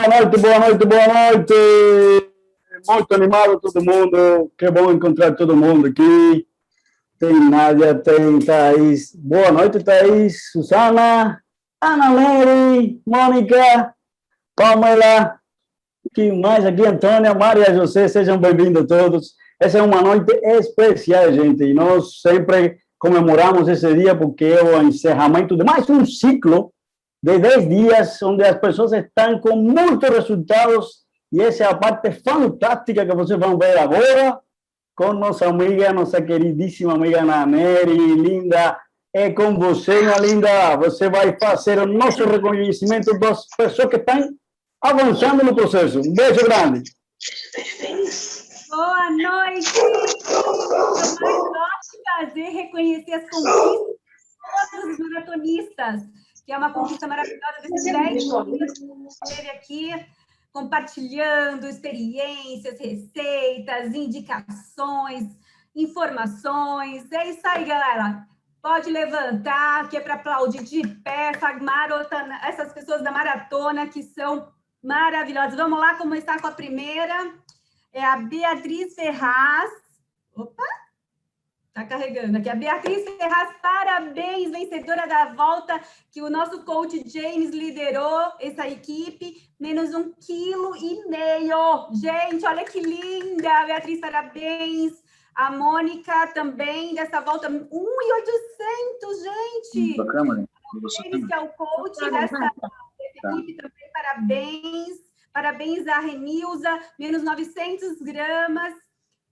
boa noite, boa noite. Muito animado todo mundo. Que bom encontrar todo mundo aqui. Tem Nádia, tem Thaís. Boa noite, Thaís, Susana, Ana Lery, Mônica, Pamela, que mais aqui, Antônia, Maria José, sejam bem-vindos todos. Essa é uma noite especial, gente, e nós sempre comemoramos esse dia porque é o encerramento de mais um ciclo de 10 dias, onde as pessoas estão com muitos resultados, e essa é a parte fantástica que vocês vão ver agora, com nossa amiga, nossa queridíssima amiga Ana Nery, linda, é com você, minha linda, você vai fazer o nosso reconhecimento das pessoas que estão avançando no processo. Um beijo grande. Boa noite! É mais nosso prazer reconhecer as conquistas de todos os maratonistas, que é uma conquista maravilhosa desses 10 dias que esteve aqui, compartilhando experiências, receitas, indicações, informações. É isso aí, galera. Pode levantar, que é para aplaudir de pé essas pessoas da maratona que são maravilhosas. Vamos lá começar com a primeira. É a Beatriz Ferraz. Opa! Está carregando aqui. A Beatriz Ferraz, parabéns, vencedora da volta que o nosso coach James liderou, essa equipe, menos 1,5 kg. Gente, olha que linda, Beatriz, parabéns. A Mônica também, dessa volta, 1,800, gente. Câmara, James, que é o coach dessa equipe também, parabéns. Parabéns a Renilza, menos 900 gramas.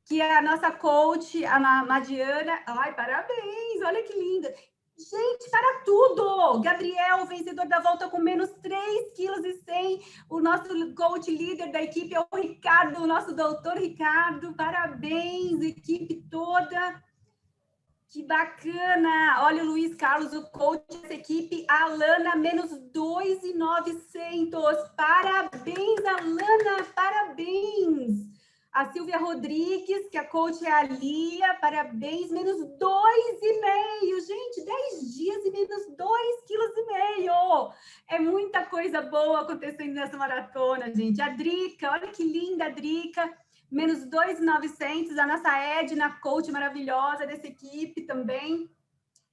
Que é a nossa coach, a Madiana. Ai, parabéns, olha que linda. Gente, para tudo! Gabriel, vencedor da volta com menos 3,1 kg. O nosso coach líder da equipe é o Ricardo, o nosso doutor Ricardo. Parabéns, equipe toda. Que bacana! Olha o Luiz Carlos, o coach dessa equipe. A Alana, menos 2,900. Parabéns, Alana, parabéns! A Silvia Rodrigues, que a coach é a Lia, parabéns, menos 2,5. Gente, 10 dias e menos 2,5 kg. É muita coisa boa acontecendo nessa maratona, gente. A Drica, olha que linda a Drica, menos 2,900. A nossa Edna, coach maravilhosa dessa equipe também.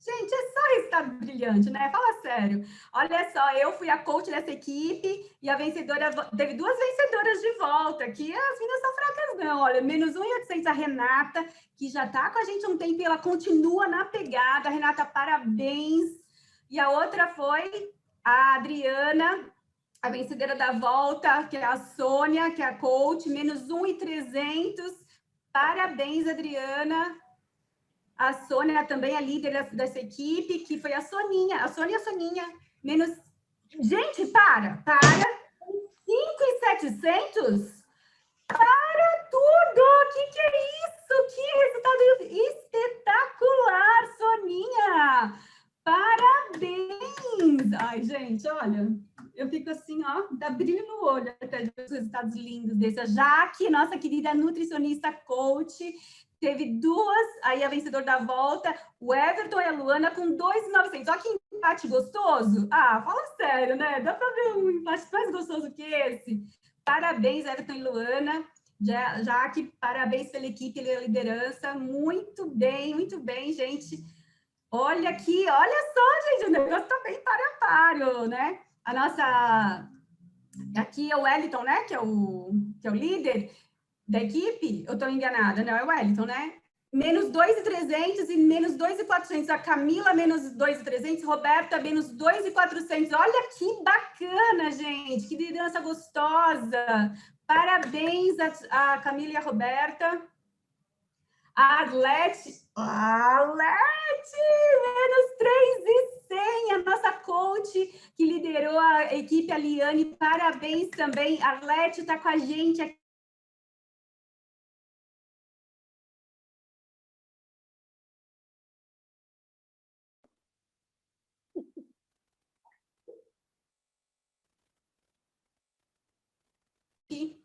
Gente, é só resultado brilhante, né? Fala sério. Olha só, eu fui a coach dessa equipe e a vencedora... Teve 2 vencedoras de volta, que as meninas são fracas não. Olha, menos 1,800 a Renata, que já tá com a gente há um tempo e ela continua na pegada. Renata, parabéns. E a outra foi a Adriana, a vencedora da volta, que é a Sônia, que é a coach, menos 1,300. Parabéns, Adriana. A Sônia também é líder dessa equipe, que foi a Soninha. A Sônia e a Soninha. Menos... Gente, para! 5,700? Para tudo! Que é isso? Que resultado espetacular, Soninha! Parabéns! Ai, gente, olha... Eu fico assim, ó, dá brilho no olho até de ver os resultados lindos desse. Já que nossa querida nutricionista coach... Teve 2, aí a vencedora da volta, o Everton e a Luana com 2,900. Olha que empate gostoso. Ah, fala sério, né? Dá para ver um empate mais gostoso que esse. Parabéns, Everton e Luana. Já que parabéns pela equipe e a liderança. Muito bem, gente. Olha aqui, olha só, gente, o negócio tá bem paro, né? A nossa... Aqui é o Wellington, né? Que é o líder da equipe, eu estou enganada, não, é o Wellington, né? Menos 2,300 e menos 2,400. A Camila, menos 2,300. Roberta, menos 2,400. Olha que bacana, gente. Que liderança gostosa. Parabéns a Camila e a Roberta. A Arlete, menos 3,100. A nossa coach que liderou a equipe, a Liane. Parabéns também. A Arlete está com a gente aqui.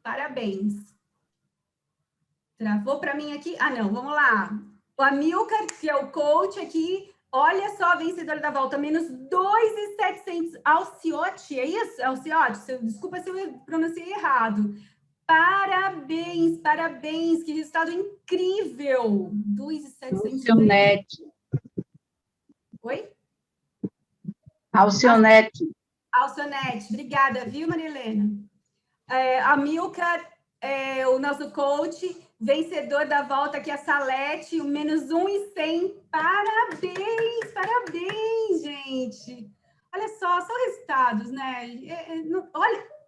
Parabéns. Travou para mim aqui? Ah, não, vamos lá. O Amilcar, que é o coach aqui. Olha só, a vencedora da volta, menos 2.700. Alciotti, é isso? Alciotti, desculpa se eu pronunciei errado. Parabéns, parabéns, que resultado incrível. 2.700. Alcionete. Oi? Alcionete. Alcionete, obrigada, viu, Maria Helena? A Milka, o nosso coach, vencedor da volta aqui, a Salete, o menos 1.100. Parabéns, parabéns, gente. Olha só resultados, né?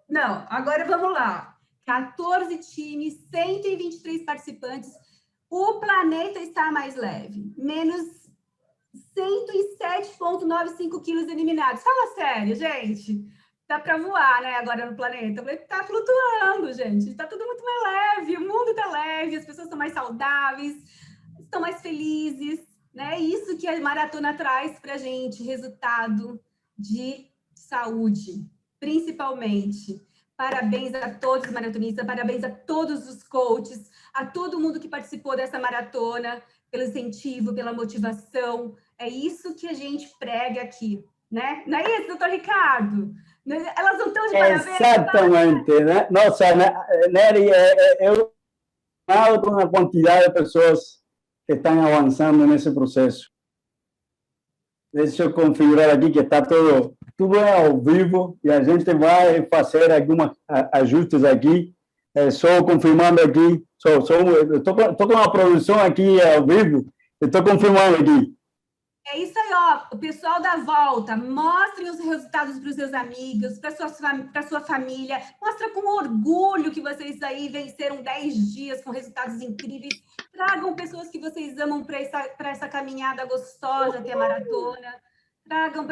Não, agora vamos lá. 14 times, 123 participantes. O planeta está mais leve. Menos 107,95 quilos eliminados. Fala sério, gente. Dá para voar, né, agora no planeta. Está flutuando, gente. Está tudo muito mais leve. O mundo está leve, as pessoas estão mais saudáveis, estão mais felizes, né? Isso que a maratona traz para a gente, resultado de saúde, principalmente. Parabéns a todos os maratonistas, parabéns a todos os coaches, a todo mundo que participou dessa maratona, pelo incentivo, pela motivação. É isso que a gente prega aqui, né? Não é isso, doutor Ricardo? Elas não estão de parabéns? Exatamente, né? Nossa, Nery, eu com uma quantidade de pessoas que estão avançando nesse processo. Deixa eu configurar aqui que está tudo ao vivo e a gente vai fazer alguns ajustes aqui. Só confirmando aqui, estou com uma produção aqui ao vivo, estou confirmando aqui. É isso aí, ó. O pessoal da volta, mostrem os resultados para os seus amigos, para sua família. Mostra com orgulho que vocês aí venceram 10 dias com resultados incríveis. Tragam pessoas que vocês amam para essa caminhada gostosa até a maratona. Tragam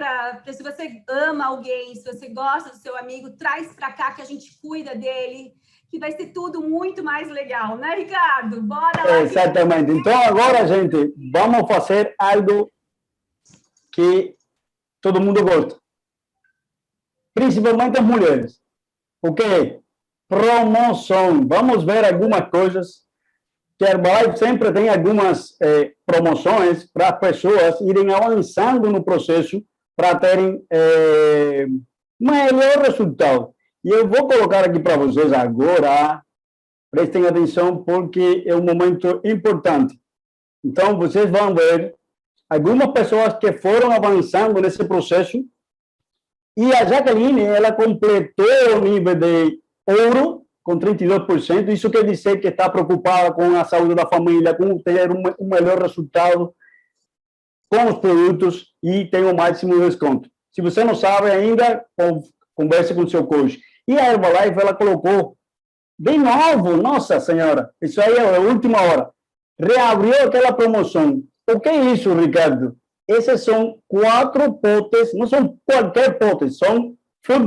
se você ama alguém, se você gosta do seu amigo, traz para cá que a gente cuida dele, que vai ser tudo muito mais legal, né, Ricardo? Bora lá. Exatamente. Então, agora, gente, vamos fazer algo que todo mundo gosta, principalmente as mulheres. O que? Promoção. Vamos ver algumas coisas que a Herbalife sempre tem algumas promoções para as pessoas irem avançando no processo para terem melhor resultado. E eu vou colocar aqui para vocês agora, prestem atenção porque é um momento importante. Então, vocês vão ver algumas pessoas que foram avançando nesse processo e a Jaqueline, ela completou o nível de ouro com 32%. Isso quer dizer que está preocupada com a saúde da família, com ter um melhor resultado com os produtos e tem o máximo desconto. Se você não sabe ainda, converse com o seu coach. E a Herbalife, ela colocou de novo, nossa senhora, isso aí é a última hora, reabriu aquela promoção. O que é isso, Ricardo? Esses são 4 potes, não são qualquer pote, são food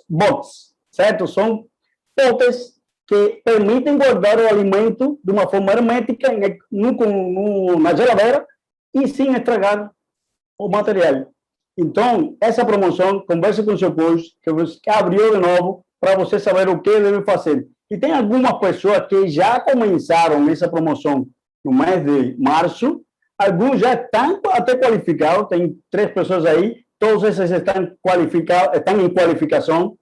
box, certo? São potes que permitem guardar o alimento de uma forma hermética na geladeira e sem estragar o material. Então, essa promoção, converse com o seu coach, que abriu de novo, para você saber o que deve fazer. E tem algumas pessoas que já começaram essa promoção no mês de março, alguns já estão até qualificados, tem 3 pessoas aí, todos esses estão qualificados, estão em qualificação,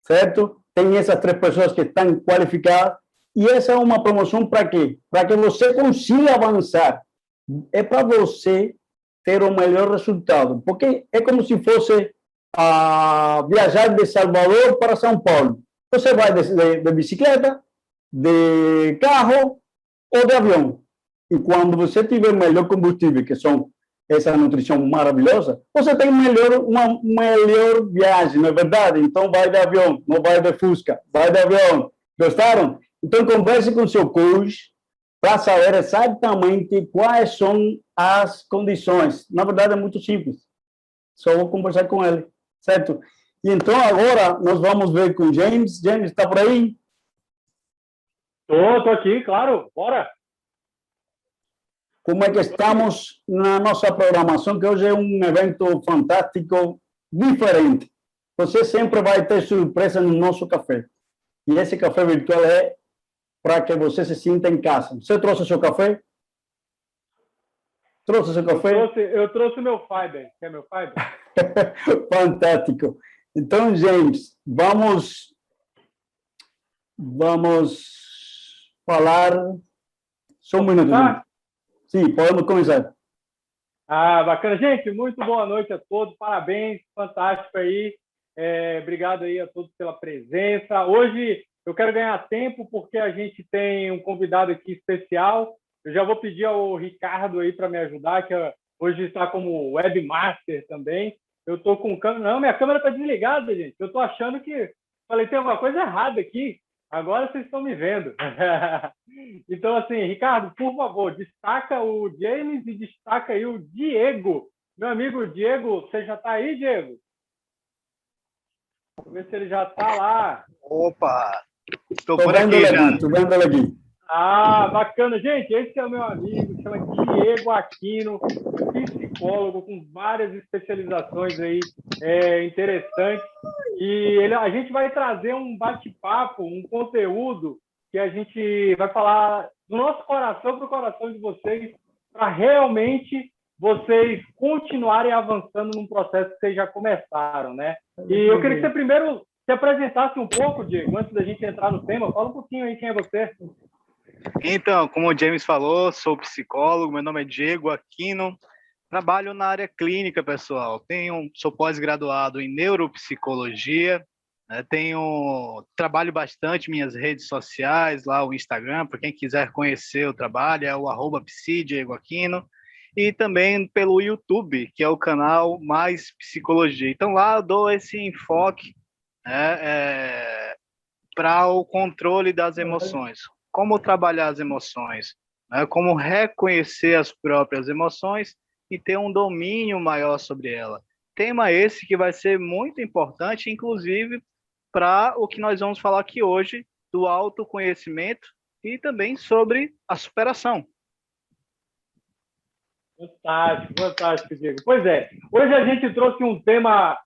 certo? Tem essas 3 pessoas que estão qualificadas, e essa é uma promoção para quê? Para que você consiga avançar. É para você ter o melhor resultado, porque é como se fosse viajar de Salvador para São Paulo. Você vai de bicicleta, de carro ou de avião. E quando você tiver melhor combustível, que são essa nutrição maravilhosa, você tem uma melhor viagem, não é verdade? Então, vai de avião, não vai de Fusca, vai de avião. Gostaram? Então, converse com o seu coach para saber exatamente quais são as condições. Na verdade, é muito simples. Só vou conversar com ele, certo? E então, agora, nós vamos ver com o James. James, está por aí? Estou aqui, claro. Bora! Como é que estamos na nossa programação, que hoje é um evento fantástico, diferente. Você sempre vai ter surpresa no nosso café. E esse café virtual é para que você se sinta em casa. Você trouxe seu café? Trouxe seu café? Eu trouxe o meu Fiber. Quer meu Fiber? Fantástico. Então, gente, vamos falar... Só um minuto, gente. Sim, podemos começar. Bacana. Gente, muito boa noite a todos. Parabéns, fantástico aí. Obrigado aí a todos pela presença. Hoje eu quero ganhar tempo porque a gente tem um convidado aqui especial. Eu já vou pedir ao Ricardo aí para me ajudar, que hoje está como webmaster também. Eu estou com câmera... Não, minha câmera está desligada, gente. Eu estou achando que... Falei, tem alguma coisa errada aqui. Agora vocês estão me vendo. Então, assim, Ricardo, por favor, destaca o James e destaca aí o Diego. Meu amigo Diego, você já está aí, Diego? Vamos ver se ele já está lá. Opa! Estou por aqui já. Estou vendo ele aqui. Bacana. Gente, esse é o meu amigo, chama Diego Aquino, psicólogo com várias especializações aí interessantes. E a gente vai trazer um bate-papo, um conteúdo que a gente vai falar do nosso coração para o coração de vocês, para realmente vocês continuarem avançando num processo que vocês já começaram, né? E eu queria que você primeiro se apresentasse um pouco, Diego, antes da gente entrar no tema. Fala um pouquinho aí quem é você. Então, como o James falou, sou psicólogo, meu nome é Diego Aquino, trabalho na área clínica, pessoal. Sou pós-graduado em neuropsicologia, né? Trabalho bastante minhas redes sociais, lá o Instagram, para quem quiser conhecer o trabalho, é o @psi_Diego_Aquino, e também pelo YouTube, que é o canal Mais Psicologia. Então, lá eu dou esse enfoque, né, para o controle das emoções. Como trabalhar as emoções, né? Como reconhecer as próprias emoções e ter um domínio maior sobre ela. Tema esse que vai ser muito importante, inclusive, para o que nós vamos falar aqui hoje, do autoconhecimento e também sobre a superação. Fantástico, fantástico, Diego. Pois é, hoje a gente trouxe um tema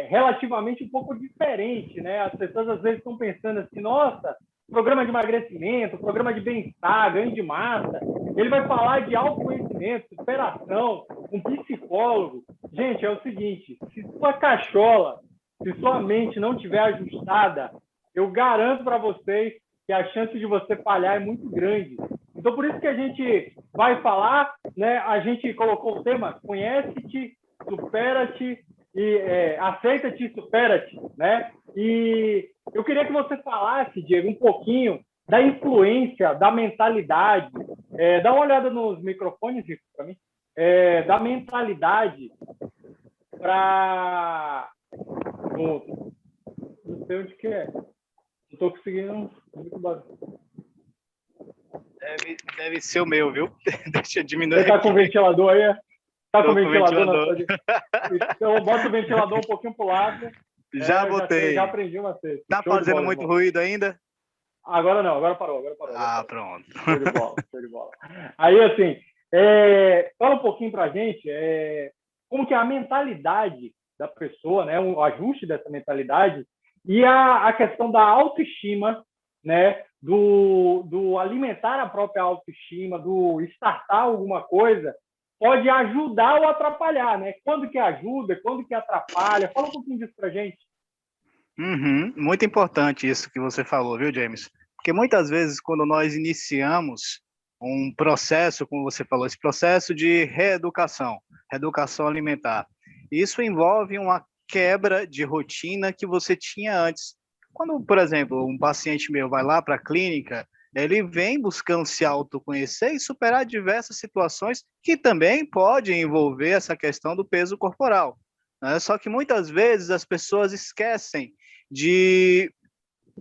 relativamente um pouco diferente, né? As pessoas às vezes estão pensando assim, nossa, programa de emagrecimento, programa de bem-estar, ganho de massa, ele vai falar de autoconhecimento, superação, um psicólogo. Gente, é o seguinte, se sua cachola, se sua mente não estiver ajustada, eu garanto para vocês que a chance de você falhar é muito grande. Então, por isso que a gente vai falar, né? A gente colocou o tema Conhece-te, Supera-te e Aceita-te e Supera-te, né? E eu queria que você falasse, Diego, um pouquinho da influência, da mentalidade. Dá uma olhada nos microfones para mim. Da mentalidade para... Não sei onde que é. Não estou conseguindo... Deve ser o meu, viu? Deixa eu diminuir. Você está com o ventilador aí? Está com o ventilador. Então, bota o ventilador um pouquinho para o lado. Já botei. Já aprendi uma vez. Tá fazendo muito ruído ainda? Agora não, agora parou. Pronto. Show de bola. Aí, assim, fala um pouquinho para a gente como que é a mentalidade da pessoa, né? O ajuste dessa mentalidade e a questão da autoestima, né? Do alimentar a própria autoestima, do startar alguma coisa, pode ajudar ou atrapalhar, né? Quando que ajuda, quando que atrapalha? Fala um pouquinho disso pra gente. Muito importante isso que você falou, viu, James? Porque muitas vezes, quando nós iniciamos um processo, como você falou, esse processo de reeducação alimentar, isso envolve uma quebra de rotina que você tinha antes. Quando, por exemplo, um paciente meu vai lá para a clínica, ele vem buscando se autoconhecer e superar diversas situações que também podem envolver essa questão do peso corporal, né? Só que muitas vezes as pessoas esquecem de,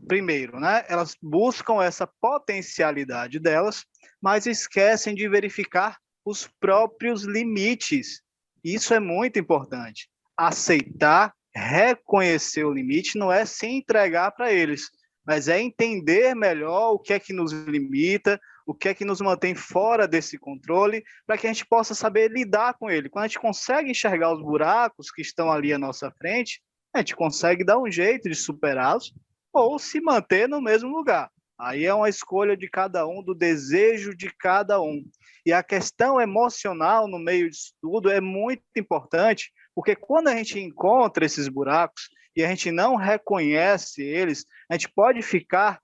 primeiro, né? Elas buscam essa potencialidade delas, mas esquecem de verificar os próprios limites. Isso é muito importante. Aceitar, reconhecer o limite não é se entregar para eles, mas é entender melhor o que é que nos limita, o que é que nos mantém fora desse controle, para que a gente possa saber lidar com ele. Quando a gente consegue enxergar os buracos que estão ali à nossa frente, a gente consegue dar um jeito de superá-los ou se manter no mesmo lugar. Aí é uma escolha de cada um, do desejo de cada um. E a questão emocional no meio disso tudo é muito importante, porque quando a gente encontra esses buracos e a gente não reconhece eles, a gente pode ficar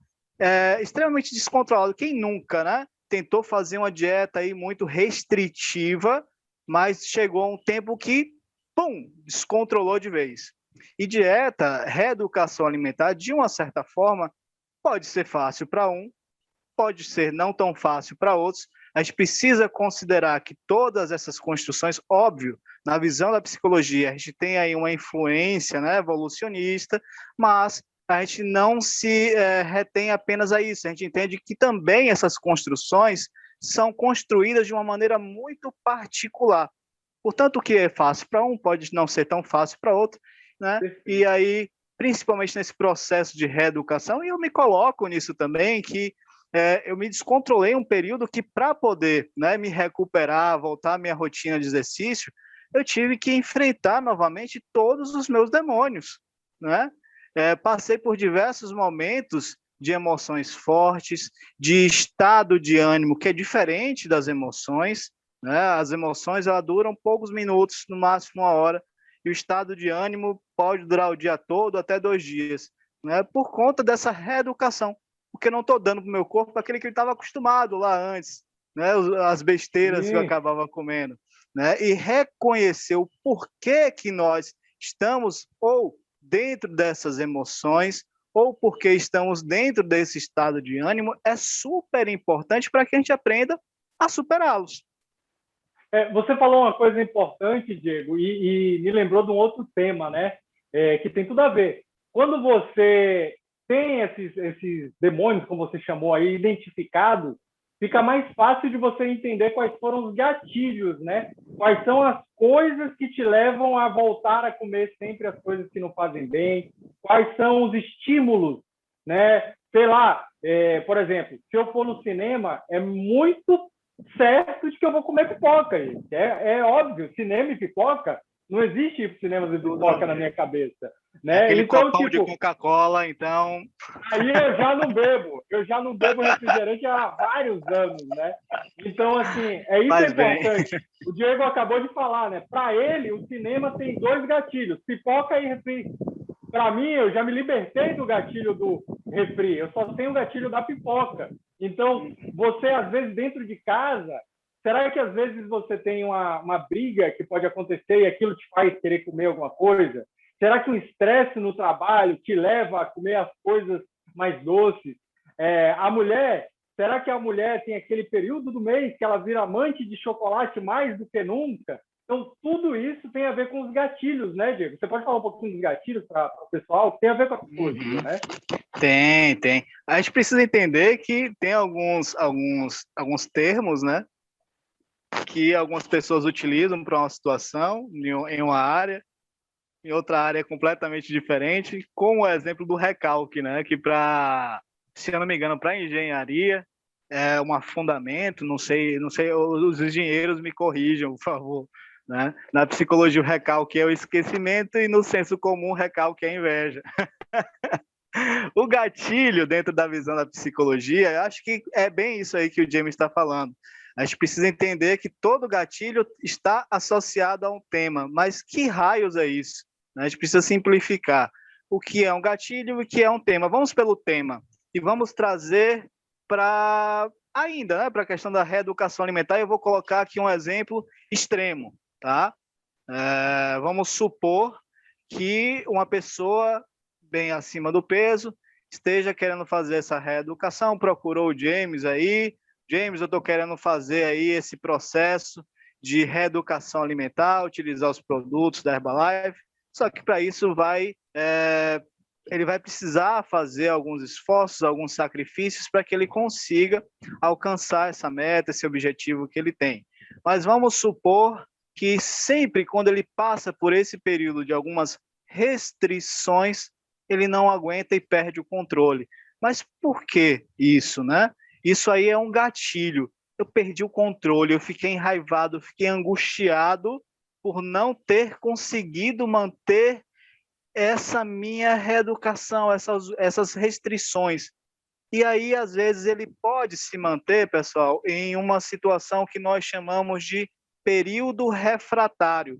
extremamente descontrolado. Quem nunca, né? Tentou fazer uma dieta aí muito restritiva, mas chegou um tempo que, pum, descontrolou de vez. E dieta, reeducação alimentar, de uma certa forma, pode ser fácil para um, pode ser não tão fácil para outros. A gente precisa considerar que todas essas construções, óbvio, na visão da psicologia, a gente tem aí uma influência, né, evolucionista, mas a gente não se retém apenas a isso. A gente entende que também essas construções são construídas de uma maneira muito particular. Portanto, o que é fácil para um pode não ser tão fácil para outro, né? E aí, principalmente nesse processo de reeducação, e eu me coloco nisso também, que eu me descontrolei um período que, para poder, né, me recuperar, voltar à minha rotina de exercício, eu tive que enfrentar novamente todos os meus demônios, né? Passei por diversos momentos de emoções fortes, de estado de ânimo que é diferente das emoções, né? As emoções elas duram poucos minutos, no máximo uma hora, e o estado de ânimo pode durar o dia todo, até 2 dias, né? Por conta dessa reeducação, porque não estou dando para o meu corpo aquele que ele estava acostumado lá antes, né? As besteiras que eu acabava comendo, né? E reconhecer o porquê que nós estamos ou dentro dessas emoções, ou porque estamos dentro desse estado de ânimo, é super importante para que a gente aprenda a superá-los. Você falou uma coisa importante, Diego, e me lembrou de um outro tema, né? Que tem tudo a ver. Quando você tem esses demônios, como você chamou aí, identificados, fica mais fácil de você entender quais foram os gatilhos, né? Quais são as coisas que te levam a voltar a comer sempre as coisas que não fazem bem, quais são os estímulos, né? Sei lá, por exemplo, se eu for no cinema, é muito certo de que eu vou comer pipoca. É óbvio, cinema e pipoca, não existe cinema e pipoca na minha cabeça. Né? Aquele então, copão de Coca-Cola, então... Aí eu já não bebo refrigerante há vários anos, né? Então, assim, isso é importante. Bem. O Diego acabou de falar, né? Para ele, o cinema tem 2 gatilhos, pipoca e refri. Para mim, eu já me libertei do gatilho do refri, eu só tenho o gatilho da pipoca. Então, você, às vezes, dentro de casa, será que, às vezes, você tem uma briga que pode acontecer e aquilo te faz querer comer alguma coisa? Será que o estresse no trabalho te leva a comer as coisas mais doces? A mulher, será que a mulher tem aquele período do mês que ela vira amante de chocolate mais do que nunca? Então, tudo isso tem a ver com os gatilhos, né, Diego? Você pode falar um pouquinho dos gatilhos para o pessoal? Tem a ver com a psicologia, né? Tem. A gente precisa entender que tem alguns termos, né, que algumas pessoas utilizam para uma situação, em uma área, em outra área completamente diferente, como o exemplo do recalque, né? Que se eu não me engano, para engenharia é um fundamento, não sei, os engenheiros me corrijam, por favor, né? Na psicologia o recalque é o esquecimento e no senso comum o recalque é a inveja. O gatilho, dentro da visão da psicologia, eu acho que é bem isso aí que o James está falando. A gente precisa entender que todo gatilho está associado a um tema, mas que raios é isso? A gente precisa simplificar o que é um gatilho e o que é um tema. Vamos pelo tema e vamos trazer para ainda, né, para a questão da reeducação alimentar. Eu vou colocar aqui um exemplo extremo, tá? Vamos supor que uma pessoa bem acima do peso esteja querendo fazer essa reeducação, procurou o James aí. James, eu estou querendo fazer aí esse processo de reeducação alimentar, utilizar os produtos da Herbalife. Só que para isso ele vai precisar fazer alguns esforços, alguns sacrifícios para que ele consiga alcançar essa meta, esse objetivo que ele tem. Mas vamos supor que sempre quando ele passa por esse período de algumas restrições, ele não aguenta e perde o controle. Mas por que isso, né? Isso aí é um gatilho. Eu perdi o controle, eu fiquei enraivado, eu fiquei angustiado por não ter conseguido manter essa minha reeducação, essas restrições. E aí, às vezes, ele pode se manter, pessoal, em uma situação que nós chamamos de período refratário,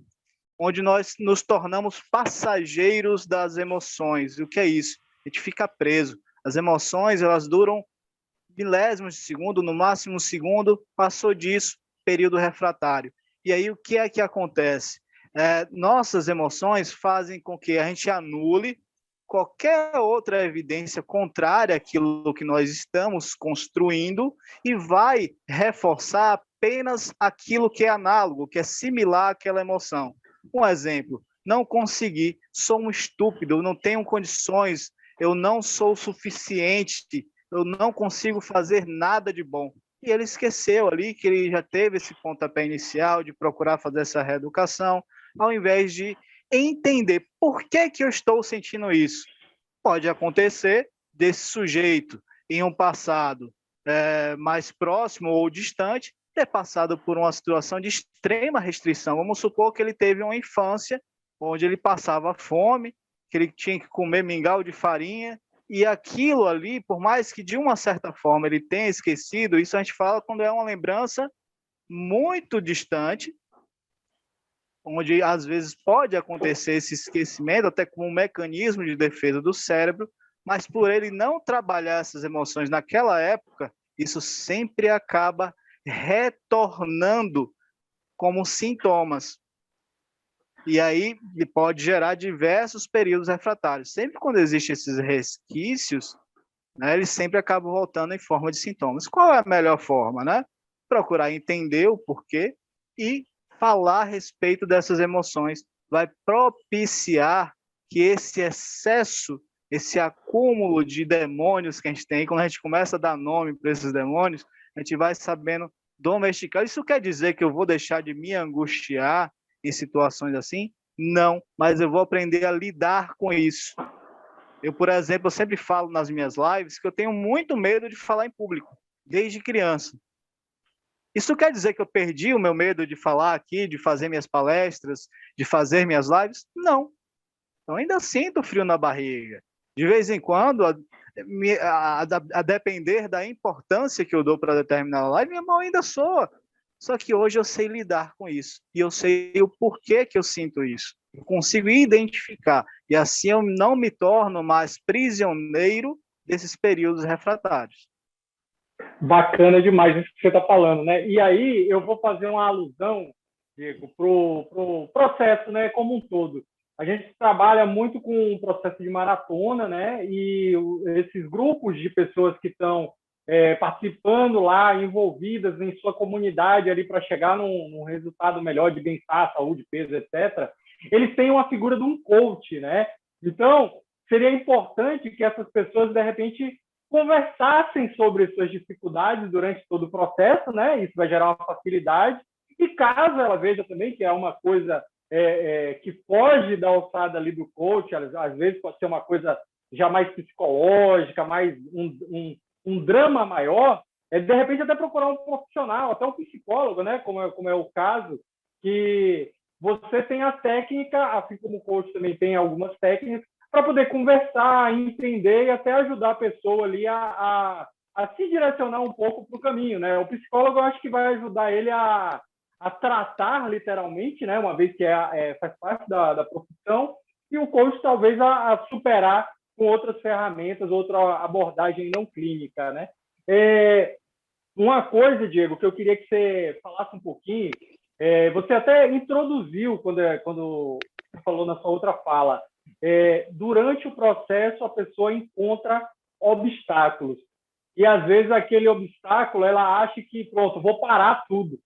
onde nós nos tornamos passageiros das emoções. E o que é isso? A gente fica preso. As emoções, elas duram milésimos de segundo, no máximo um segundo, passou disso, período refratário. E aí, o que é que acontece? Nossas emoções fazem com que a gente anule qualquer outra evidência contrária àquilo que nós estamos construindo e vai reforçar apenas aquilo que é análogo, que é similar àquela emoção. Um exemplo, não consegui, sou um estúpido, não tenho condições, eu não sou o suficiente, eu não consigo fazer nada de bom. E ele esqueceu ali que ele já teve esse pontapé inicial de procurar fazer essa reeducação, ao invés de entender por que eu estou sentindo isso. Pode acontecer desse sujeito, em um passado mais próximo ou distante, ter passado por uma situação de extrema restrição. Vamos supor que ele teve uma infância onde ele passava fome, que ele tinha que comer mingau de farinha, e aquilo ali, por mais que de uma certa forma ele tenha esquecido, isso a gente fala quando é uma lembrança muito distante, onde às vezes pode acontecer esse esquecimento, até como um mecanismo de defesa do cérebro, mas por ele não trabalhar essas emoções naquela época, isso sempre acaba retornando como sintomas. E aí ele pode gerar diversos períodos refratários. Sempre quando existem esses resquícios, né, eles sempre acabam voltando em forma de sintomas. Qual é a melhor forma, né? Procurar entender o porquê e falar a respeito dessas emoções. Vai propiciar que esse excesso, esse acúmulo de demônios que a gente tem, quando a gente começa a dar nome para esses demônios, a gente vai sabendo domesticar. Isso quer dizer que eu vou deixar de me angustiar em situações assim? Não, mas eu vou aprender a lidar com isso. Eu, por exemplo, eu sempre falo nas minhas lives que eu tenho muito medo de falar em público, desde criança. Isso quer dizer que eu perdi o meu medo de falar aqui, de fazer minhas palestras, de fazer minhas lives? Não. Eu ainda sinto frio na barriga. De vez em quando, a depender da importância que eu dou para determinada live, minha mão ainda soa. Só que hoje eu sei lidar com isso. E eu sei o porquê que eu sinto isso. Eu consigo identificar. E assim eu não me torno mais prisioneiro desses períodos refratários. Bacana demais isso que você está falando, né? E aí eu vou fazer uma alusão, Diego, para o processo, né, como um todo. A gente trabalha muito com o processo de maratona, né? E esses grupos de pessoas que estão participando lá, envolvidas em sua comunidade ali para chegar num resultado melhor de bem-estar, saúde, peso, etc., eles têm uma figura de um coach, né? Então, seria importante que essas pessoas, de repente, conversassem sobre suas dificuldades durante todo o processo, né? Isso vai gerar uma facilidade. E caso ela veja também que é uma coisa que foge da alçada ali do coach, às vezes pode ser uma coisa já mais psicológica, mais um drama maior, de repente até procurar um profissional, até um psicólogo, né? Como é o caso, que você tem a técnica, assim como o coach também tem algumas técnicas, para poder conversar, entender e até ajudar a pessoa ali a se direcionar um pouco para o caminho, né? O psicólogo, eu acho que vai ajudar ele a tratar, literalmente, né? Uma vez que faz parte da profissão, e o coach talvez a superar com outras ferramentas, outra abordagem não clínica, né? Uma coisa, Diego, que eu queria que você falasse um pouquinho, você até introduziu quando você falou na sua outra fala, durante o processo a pessoa encontra obstáculos, e às vezes aquele obstáculo ela acha que, pronto, vou parar tudo,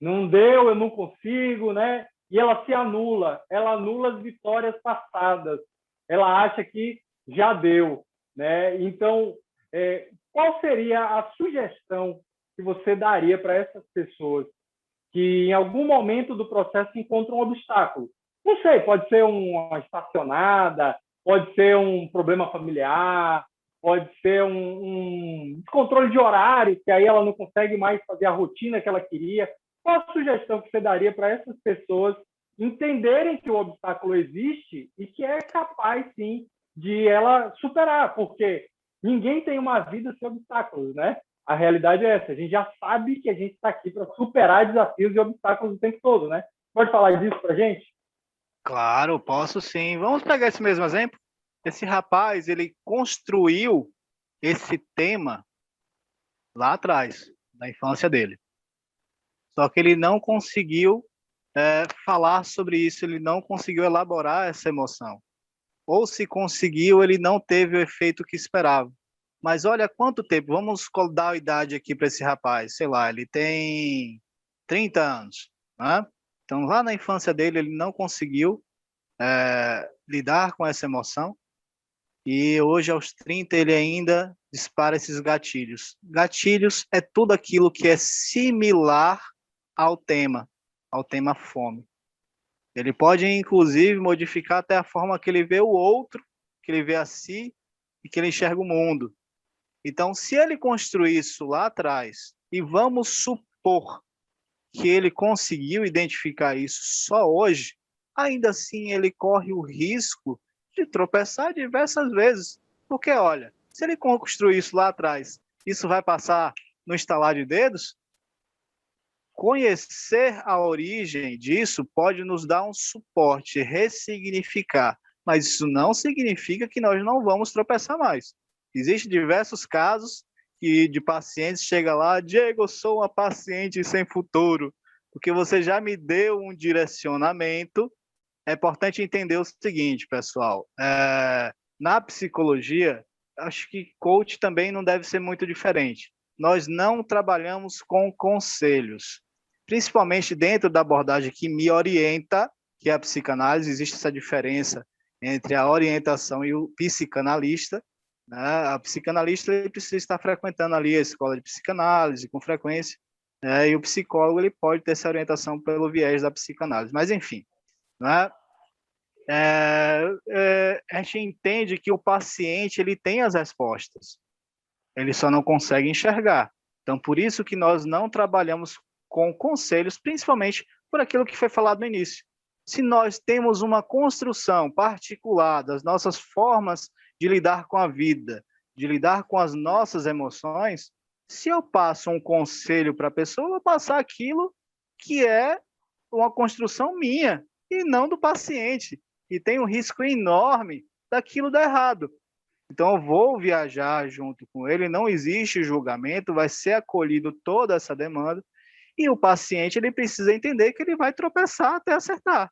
não deu, eu não consigo, né? E ela se anula, ela anula as vitórias passadas, ela acha que já deu, né? Então, qual seria a sugestão que você daria para essas pessoas que em algum momento do processo encontram um obstáculo? Não sei, pode ser uma estacionada, pode ser um problema familiar, pode ser um descontrole de horário, que aí ela não consegue mais fazer a rotina que ela queria. Qual a sugestão que você daria para essas pessoas entenderem que o obstáculo existe e que é capaz, sim, de ela superar? Porque ninguém tem uma vida sem obstáculos, né? A realidade é essa. A gente já sabe que a gente está aqui para superar desafios e obstáculos o tempo todo, né? Pode falar disso para a gente? Claro, posso sim. Vamos pegar esse mesmo exemplo. Esse rapaz, ele construiu esse tema lá atrás, na infância dele. Só que ele não conseguiu falar sobre isso, ele não conseguiu elaborar essa emoção. Ou se conseguiu, ele não teve o efeito que esperava. Mas olha quanto tempo, vamos dar a idade aqui para esse rapaz, sei lá, ele tem 30 anos, né? Então lá na infância dele ele não conseguiu lidar com essa emoção, e hoje aos 30 ele ainda dispara esses gatilhos. Gatilhos é tudo aquilo que é similar ao tema fome. Ele pode, inclusive, modificar até a forma que ele vê o outro, que ele vê a si e que ele enxerga o mundo. Então, se ele construir isso lá atrás, e vamos supor que ele conseguiu identificar isso só hoje, ainda assim ele corre o risco de tropeçar diversas vezes. Porque, olha, se ele construir isso lá atrás, isso vai passar no estalar de dedos? Conhecer a origem disso pode nos dar um suporte, ressignificar, mas isso não significa que nós não vamos tropeçar mais. Existem diversos casos de pacientes chega lá, Diego, eu sou uma paciente sem futuro, porque você já me deu um direcionamento. É importante entender o seguinte, pessoal, na psicologia, acho que coach também não deve ser muito diferente. Nós não trabalhamos com conselhos, principalmente dentro da abordagem que me orienta, que é a psicanálise. Existe essa diferença entre a orientação e o psicanalista, né? A psicanalista ele precisa estar frequentando ali a escola de psicanálise com frequência, né? E o psicólogo ele pode ter essa orientação pelo viés da psicanálise. Mas, enfim, né? A gente entende que o paciente ele tem as respostas, ele só não consegue enxergar. Então, por isso que nós não trabalhamos com conselhos, principalmente por aquilo que foi falado no início. Se nós temos uma construção particular das nossas formas de lidar com a vida, de lidar com as nossas emoções, se eu passo um conselho para a pessoa, eu vou passar aquilo que é uma construção minha e não do paciente. E tem um risco enorme daquilo dar errado. Então, eu vou viajar junto com ele, não existe julgamento, vai ser acolhido toda essa demanda, e o paciente ele precisa entender que ele vai tropeçar até acertar.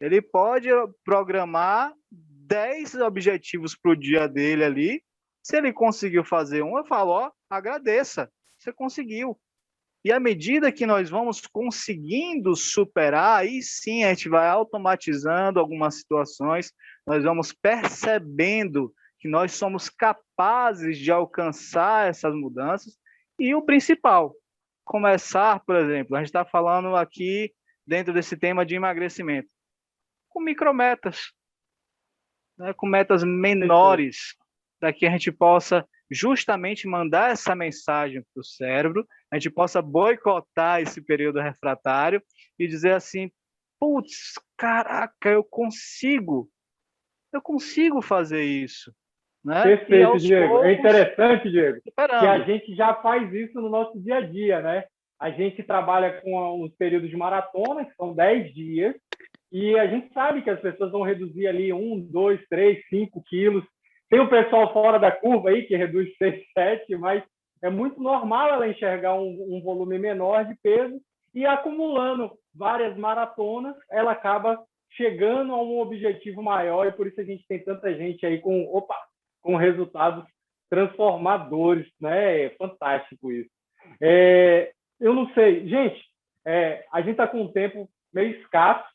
Ele pode programar 10 objetivos para o dia dele ali. Se ele conseguiu fazer um, eu falo, ó, agradeça, você conseguiu. E à medida que nós vamos conseguindo superar, aí sim a gente vai automatizando algumas situações, nós vamos percebendo que nós somos capazes de alcançar essas mudanças. E o principal, começar, por exemplo, a gente está falando aqui dentro desse tema de emagrecimento, com micrometas, né, com metas menores, para que a gente possa justamente mandar essa mensagem para o cérebro, a gente possa boicotar esse período refratário e dizer assim, putz, caraca, eu consigo fazer isso. Né? Perfeito, Diego. Poucos, é interessante, Diego, esperando. que a gente já faz isso no nosso dia a dia, né? A gente trabalha com uns períodos de maratona, que são 10 dias, e a gente sabe que as pessoas vão reduzir ali 1, 2, 3, 5 quilos. Tem o pessoal fora da curva aí que reduz 6, 7, mas é muito normal ela enxergar um volume menor de peso e acumulando várias maratonas, ela acaba chegando a um objetivo maior, e por isso a gente tem tanta gente aí com resultados transformadores, né? É fantástico isso. Eu não sei, gente, a gente está com um tempo meio escasso.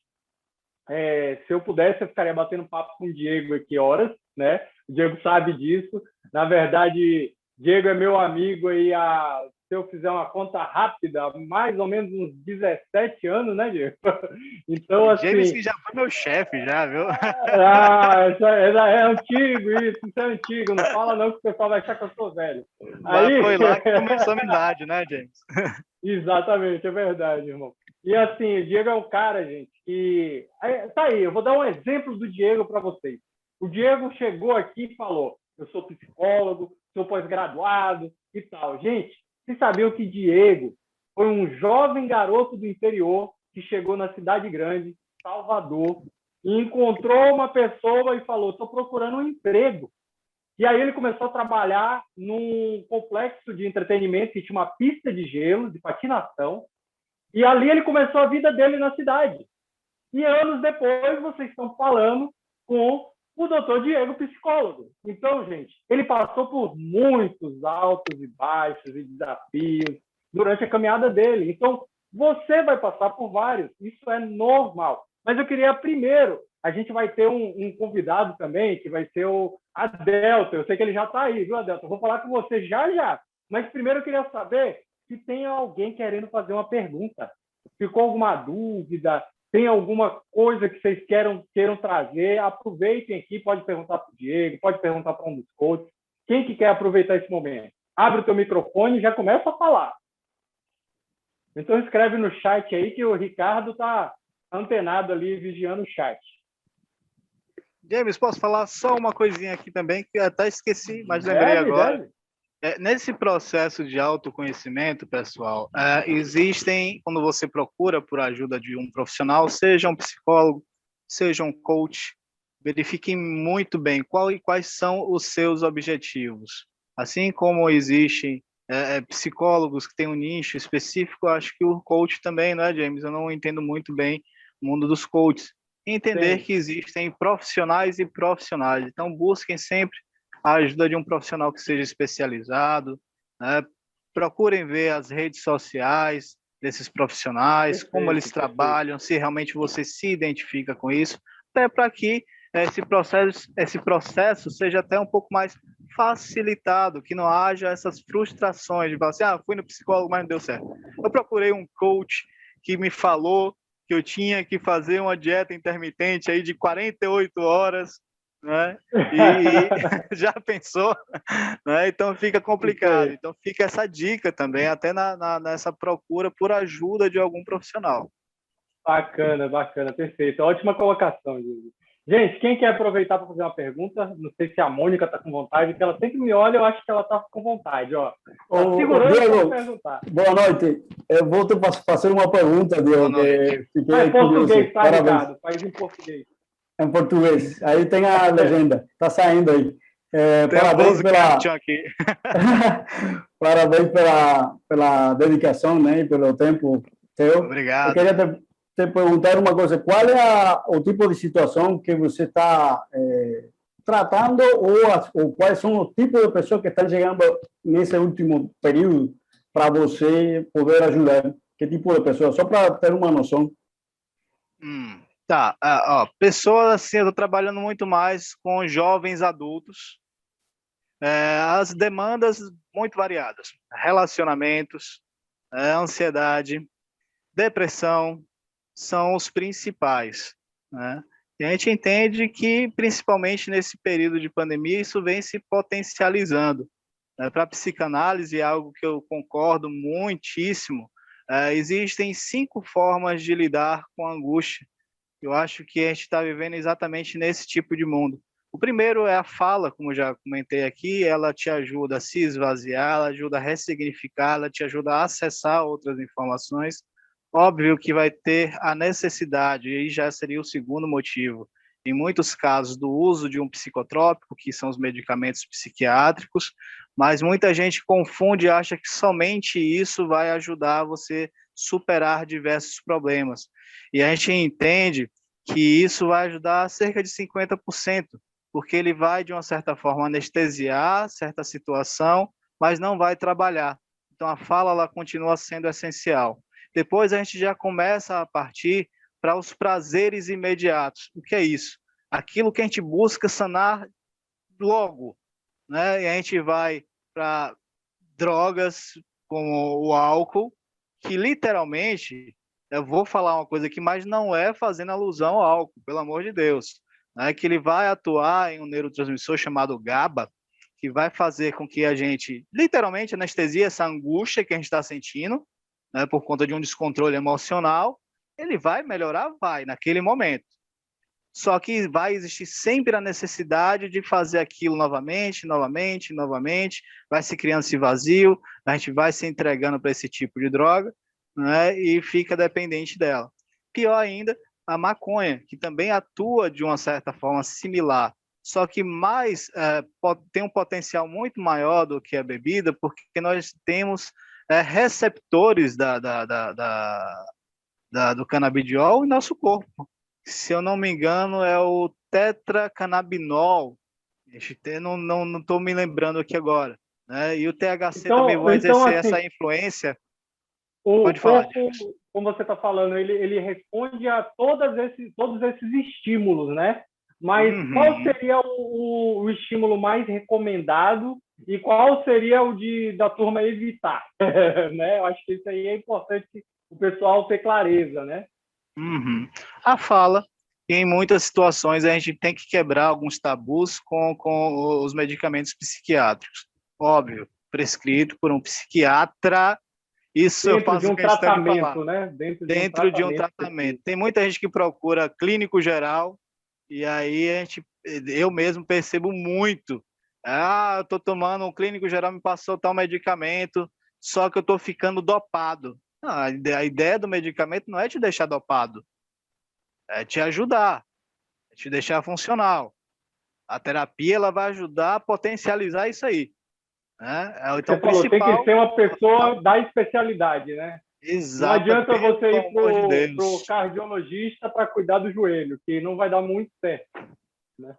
Se eu pudesse, eu ficaria batendo papo com o Diego aqui horas, né? O Diego sabe disso. Na verdade, Diego é meu amigo aí se eu fizer uma conta rápida, há mais ou menos uns 17 anos, né, Diego? Então, assim... James que já foi meu chefe, já, viu? É antigo isso é antigo. Não fala não que o pessoal vai achar que eu sou velho. Mas foi lá que começou a amizade, né, James? Exatamente, é verdade, irmão. E assim, o Diego é um cara, gente, que... Tá aí, eu vou dar um exemplo do Diego para vocês. O Diego chegou aqui e falou, eu sou psicólogo, sou pós-graduado e tal. Gente, vocês sabiam que Diego foi um jovem garoto do interior que chegou na cidade grande, Salvador, e encontrou uma pessoa e falou: estou procurando um emprego. E aí ele começou a trabalhar num complexo de entretenimento que tinha uma pista de gelo, de patinação, e ali ele começou a vida dele na cidade. E anos depois vocês estão falando com o doutor Diego, psicólogo. Então, gente, ele passou por muitos altos e baixos e desafios durante a caminhada dele. Então, você vai passar por vários. Isso é normal. Mas eu queria primeiro, a gente vai ter um convidado também, que vai ser o Adelto. Eu sei que ele já está aí, viu, Adelto? Eu vou falar com você já já. Mas primeiro eu queria saber se tem alguém querendo fazer uma pergunta. Ficou alguma dúvida? Tem alguma coisa que vocês queiram trazer? Aproveitem aqui, pode perguntar para o Diego, pode perguntar para um dos coaches. Quem que quer aproveitar esse momento? Abre o teu microfone e já começa a falar. Então escreve no chat aí que o Ricardo está antenado ali, vigiando o chat. James, posso falar só uma coisinha aqui também, que eu até esqueci, mas lembrei agora. Nesse processo de autoconhecimento, pessoal, existem, quando você procura por ajuda de um profissional, seja um psicólogo, seja um coach, verifiquem muito bem quais são os seus objetivos. Assim como existem psicólogos que têm um nicho específico, acho que o coach também, não é, James? Eu não entendo muito bem o mundo dos coaches. Entender que existem profissionais e profissionais. Então, busquem sempre a ajuda de um profissional que seja especializado, né? Procurem ver as redes sociais desses profissionais, como eles trabalham, se realmente você se identifica com isso, até para que esse processo seja até um pouco mais facilitado, que não haja essas frustrações de falar assim, fui no psicólogo, mas não deu certo. Eu procurei um coach que me falou que eu tinha que fazer uma dieta intermitente aí de 48 horas, né? E já pensou, né? Então fica complicado. Então fica essa dica também, até nessa procura por ajuda de algum profissional. Bacana, perfeito. Ótima colocação, Diego. Gente, quem quer aproveitar para fazer uma pergunta? Não sei se a Mônica está com vontade, porque ela sempre me olha, eu acho que ela está com vontade. Ó. Tá segurando Diego, para perguntar. Boa noite. Eu vou te fazer uma pergunta, Diego, que fiquei Faz curioso. português, tá, Ricardo? Faz em português. Em português. Aí tem a legenda. Está saindo aí. Parabéns parabéns pela dedicação, né, e pelo tempo teu. Obrigado. Eu queria te perguntar uma coisa. Qual é o tipo de situação que você está tratando ou quais são os tipos de pessoas que estão chegando nesse último período para você poder ajudar? Que tipo de pessoas? Só para ter uma noção. Tá, pessoas assim, eu estou trabalhando muito mais com jovens adultos, as demandas muito variadas, relacionamentos, ansiedade, depressão, são os principais, né? E a gente entende que, principalmente nesse período de pandemia, isso vem se potencializando. Para a psicanálise, é algo que eu concordo muitíssimo, existem 5 formas de lidar com a angústia. Eu acho que a gente está vivendo exatamente nesse tipo de mundo. O primeiro é a fala, como eu já comentei aqui, ela te ajuda a se esvaziar, ela ajuda a ressignificar, ela te ajuda a acessar outras informações. Óbvio que vai ter a necessidade, e aí já seria o segundo motivo, em muitos casos, do uso de um psicotrópico, que são os medicamentos psiquiátricos, mas muita gente confunde e acha que somente isso vai ajudar você superar diversos problemas. E a gente entende que isso vai ajudar cerca de 50%, porque ele vai, de uma certa forma, anestesiar certa situação, mas não vai trabalhar. Então, a fala ela continua sendo essencial. Depois, a gente já começa a partir para os prazeres imediatos. O que é isso? Aquilo que a gente busca sanar logo, né? E a gente vai para drogas como o álcool, que literalmente, eu vou falar uma coisa aqui, mas não é fazendo alusão ao álcool, pelo amor de Deus, né? Que ele vai atuar em um neurotransmissor chamado GABA, que vai fazer com que a gente, literalmente, anestesie essa angústia que a gente está sentindo, né, por conta de um descontrole emocional. Ele vai melhorar? Vai, naquele momento. Só que vai existir sempre a necessidade de fazer aquilo novamente, vai se criando esse vazio, a gente vai se entregando para esse tipo de droga, né, e fica dependente dela. Pior ainda, a maconha, que também atua de uma certa forma similar, só que tem um potencial muito maior do que a bebida, porque nós temos receptores do canabidiol em nosso corpo. Se eu não me engano, é o tetracannabinol. Não estou me lembrando aqui agora. Né? E o THC também vai exercer assim, essa influência. Pode falar, corpo, como você está falando, ele responde a todos esses estímulos, né? Mas qual seria o estímulo mais recomendado e qual seria o da turma evitar? Né? Eu acho que isso aí é importante o pessoal ter clareza, né? A fala, e em muitas situações a gente tem que quebrar alguns tabus com os medicamentos psiquiátricos. Óbvio, prescrito por um psiquiatra, isso eu faço questão de falar. Né? Dentro de um tratamento. Tem muita gente que procura clínico geral, e aí eu mesmo percebo muito. Eu estou tomando um clínico geral, me passou tal medicamento, só que eu estou ficando dopado. Não, a ideia do medicamento não é te deixar dopado, é te ajudar, é te deixar funcional. A terapia ela vai ajudar a potencializar isso aí. Né? Então, você falou, tem que ser uma pessoa da especialidade, né? Exato. Não adianta você ir para o cardiologista para cuidar do joelho, que não vai dar muito certo. Né?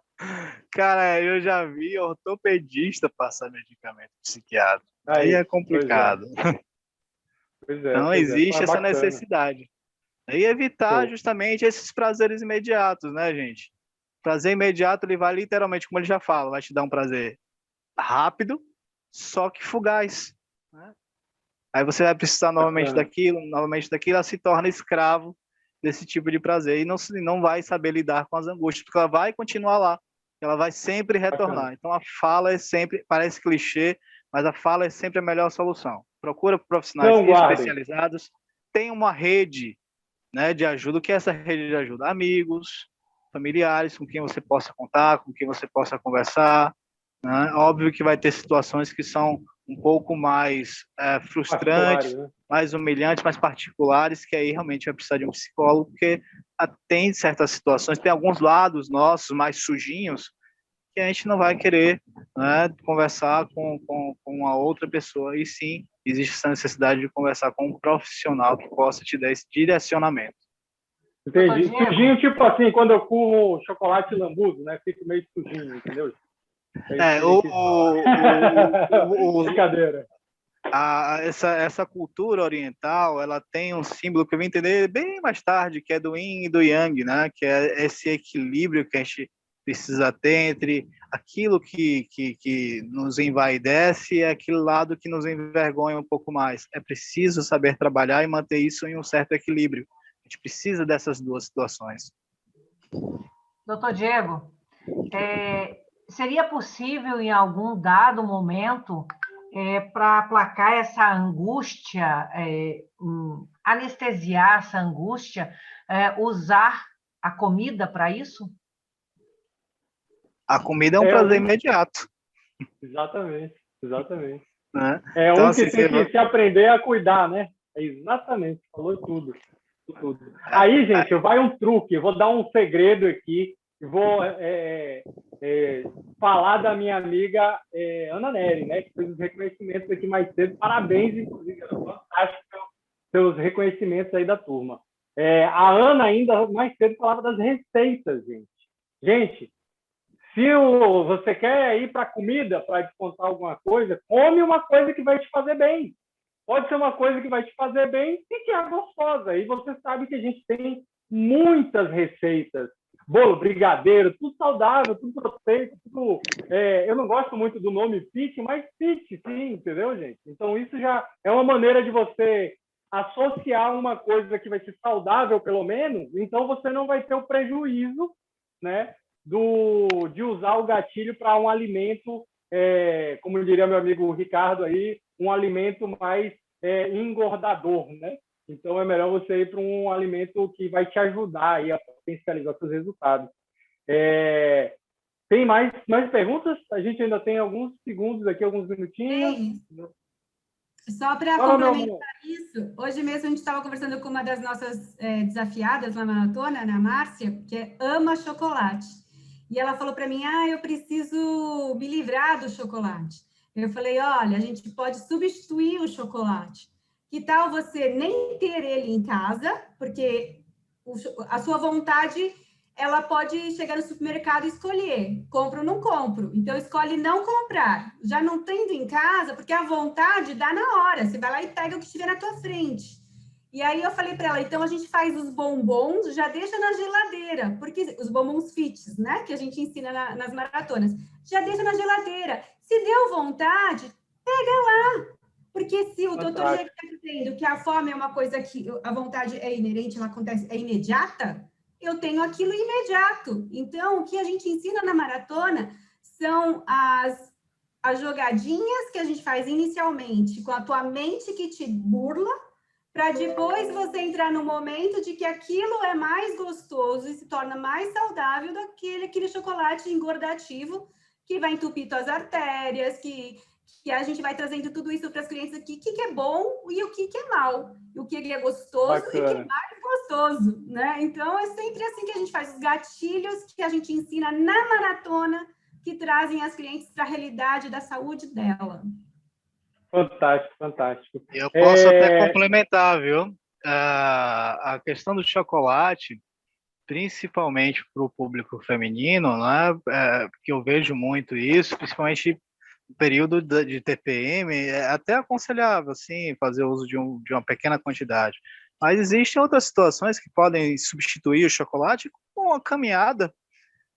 Cara, eu já vi ortopedista passar medicamento psiquiátrico. Aí é complicado. Então, existe essa necessidade. E evitar justamente esses prazeres imediatos, né, gente? Prazer imediato, ele vai literalmente, como ele já fala, vai te dar um prazer rápido, só que fugaz. Né? Aí você vai precisar novamente daquilo, ela se torna escravo desse tipo de prazer e não vai saber lidar com as angústias, porque ela vai continuar lá, ela vai sempre retornar. Então a fala é sempre, parece clichê, mas a fala é sempre a melhor solução. Procura profissionais especializados, tem uma rede, né, de ajuda. O que é essa rede de ajuda? Amigos, familiares com quem você possa contar, com quem você possa conversar. Né? Óbvio que vai ter situações que são um pouco mais frustrantes, né? Mais humilhantes, mais particulares, que aí realmente vai precisar de um psicólogo, porque tem certas situações, tem alguns lados nossos mais sujinhos que a gente não vai querer, né, conversar com a outra pessoa, e sim, existe essa necessidade de conversar com um profissional que possa te dar esse direcionamento. Entendi. Sujinho, tipo assim, quando eu como chocolate lambuzo, né? Fico meio sujinho, entendeu? Brincadeira. Essa cultura oriental, ela tem um símbolo que eu vim entender bem mais tarde, que é do yin e do yang, né? Que é esse equilíbrio que a gente precisa ter entre aquilo que nos envaidece e aquele lado que nos envergonha um pouco mais. É preciso saber trabalhar e manter isso em um certo equilíbrio. A gente precisa dessas duas situações. Doutor Diego, seria possível, em algum dado momento, para aplacar essa angústia, anestesiar essa angústia, usar a comida para isso? A comida é um prazer imediato. Exatamente. Né? É então, que tem que se aprender a cuidar, né? Exatamente, falou tudo. Aí, gente, vai um truque, eu vou dar um segredo aqui, vou falar da minha amiga Ana Nery, né, que fez os reconhecimentos aqui mais cedo. Parabéns, inclusive, fantástico seus reconhecimentos aí da turma. A Ana ainda mais cedo falava das receitas, gente. Gente, se você quer ir para comida, para descontar alguma coisa, come uma coisa que vai te fazer bem. Pode ser uma coisa que vai te fazer bem e que é gostosa. E você sabe que a gente tem muitas receitas. Bolo, brigadeiro, tudo saudável, tudo proteico, tudo... eu não gosto muito do nome fit, mas fit, sim, entendeu, gente? Então, isso já é uma maneira de você associar uma coisa que vai ser saudável, pelo menos, então você não vai ter o prejuízo, né, de usar o gatilho para um alimento, como diria meu amigo Ricardo aí, um alimento mais engordador, né? Então, é melhor você ir para um alimento que vai te ajudar aí a potencializar seus resultados. Tem mais perguntas? A gente ainda tem alguns segundos aqui, alguns minutinhos. Tem. Só para Fala, meu amor. complementar isso, hoje mesmo a gente estava conversando com uma das nossas desafiadas na maratona, né, a Márcia, que ama chocolate. E ela falou para mim, eu preciso me livrar do chocolate. Eu falei, olha, a gente pode substituir o chocolate. Que tal você nem ter ele em casa, porque a sua vontade, ela pode chegar no supermercado e escolher, compro ou não compro. Então, escolhe não comprar. Já não tendo em casa, porque a vontade dá na hora. Você vai lá e pega o que estiver na tua frente. E aí eu falei para ela, então a gente faz os bombons, já deixa na geladeira, porque os bombons fits, né, que a gente ensina nas maratonas, já deixa na geladeira. Se deu vontade, pega lá. Porque se o doutor já está dizendo que a fome é uma coisa que a vontade é inerente, ela acontece, é imediata, eu tenho aquilo imediato. Então, o que a gente ensina na maratona são as jogadinhas que a gente faz inicialmente com a tua mente que te burla, para depois você entrar no momento de que aquilo é mais gostoso e se torna mais saudável do que aquele chocolate engordativo que vai entupir tuas artérias, que a gente vai trazendo tudo isso para as crianças aqui, o que é bom e o que é mal, o que é gostoso e o que é mais gostoso, né? Então, é sempre assim que a gente faz, os gatilhos que a gente ensina na maratona, que trazem as clientes para a realidade da saúde dela. Fantástico, fantástico. Eu posso até complementar, viu? A questão do chocolate, principalmente para o público feminino, né? Porque eu vejo muito isso, principalmente no período de TPM, é até aconselhável, assim, fazer uso de uma pequena quantidade. Mas existem outras situações que podem substituir o chocolate com a caminhada,